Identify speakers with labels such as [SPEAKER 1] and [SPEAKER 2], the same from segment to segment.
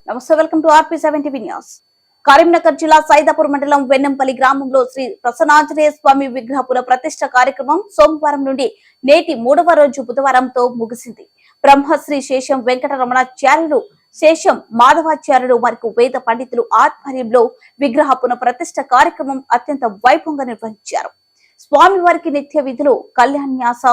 [SPEAKER 1] నమస్తే, welcome to RP7 TV news. Karimnagar జిల్లా సైదాపూర్ మండలం వెన్నంపల్లి గ్రామంలో శ్రీ ప్రసన్నాంజనేయ స్వామి విగ్రహ పునఃప్రతిష్ఠ కార్యక్రమం సోమవారం నుండి నేటి 3వ రోజు బుధవారంతో ముగిసింది. బ్రహ్మశ్రీ శేషం వెంకటరమణాచార్యులు, శేషం మాధవాచార్యులు మరియు వేద పండితులు ఆధ్వర్యంలో విగ్రహ పునఃప్రతిష్ఠ కార్యక్రమం అత్యంత వైభవంగా నిర్వహించారు. స్వామివారికి నిత్య విధులు కళ్యాణ్యాస,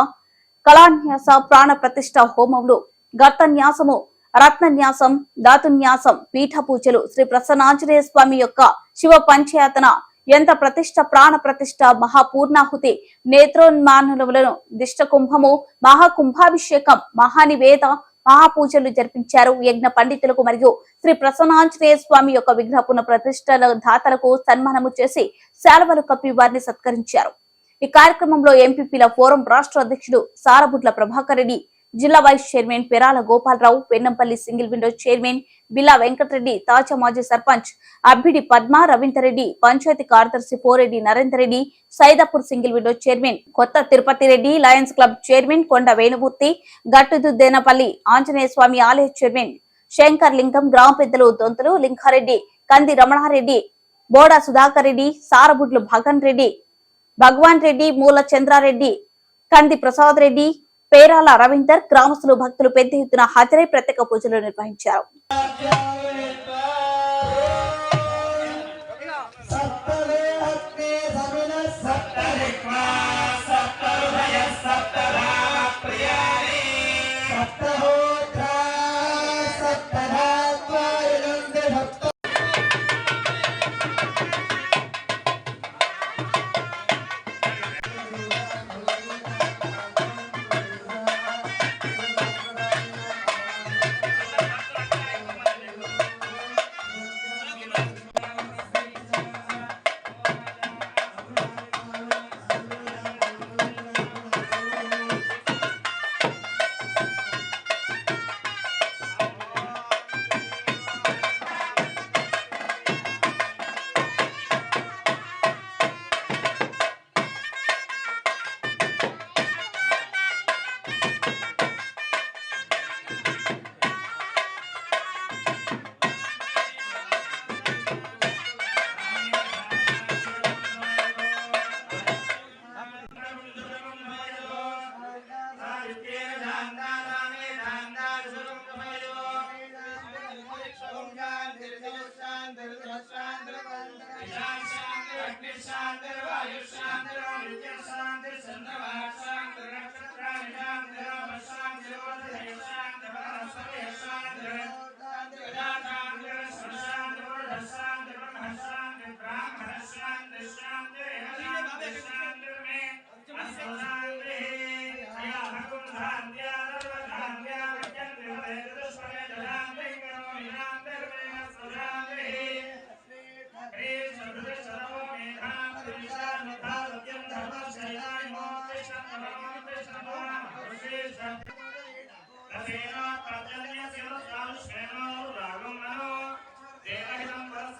[SPEAKER 1] కళాన్యాస, ప్రాణ ప్రతిష్ఠ హోమములు, గర్తన్యాసము, రత్నన్యాసం, ధాతున్యాసం, పీఠ పూజలు, శ్రీ ప్రసన్నాంజనేయ స్వామి యొక్క శివ పంచయాతన, యంత్ర ప్రతిష్ఠ, ప్రాణ ప్రతిష్ఠ, మహాపూర్ణాహుతి, నేత్రోన్మానులను, దిష్ట కుంభము, మహాకుంభాభిషేకం, మహానివేద, మహాపూజలు జరిపించారు. యజ్ఞ పండితులకు మరియు శ్రీ ప్రసన్నాంజనేయ స్వామి యొక్క విగ్రహ పునఃప్రతిష్ఠల దాతలకు సన్మానము చేసి శాలువలు కప్పి వారిని సత్కరించారు. ఈ కార్యక్రమంలో ఎంపీపీల ఫోరం రాష్ట్ర అధ్యక్షుడు సారబుట్ల ప్రభాకర్ రెడ్డి, జిల్లా vice chairman Perala Gopalarao, Vennampalli single window chairman Billa Venkatareddy, తాజా మాజీ సర్పంచ్ అబ్బిడి పద్మ, రవీందర్ రెడ్డి, పంచాయతీ కార్యదర్శి Poreddy Narender Reddy, Saidapur single window chairman Kotha Tirupati Reddy, lions club chairman Konda Venumurthy, గట్టుదుద్దేనపల్లి Anjaneya స్వామి ఆలయ చైర్మన్ శంకర్ లింగం, గ్రామ పెద్దలు దొంతలు లింగారెడ్డి, కంది రమణారెడ్డి, బోడా సుధాకర్ రెడ్డి, సారబుడ్లు భగన్ రెడ్డి, భగవాన్ రెడ్డి, మూల చంద్రారెడ్డి, కంది ప్రసాద్ రెడ్డి, పేరాల రవీందర్, గ్రామస్తులు, భక్తులు పెద్ద ఎత్తున హాజరై ప్రత్యేక పూజలు నిర్వహించారు.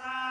[SPEAKER 2] Gracias.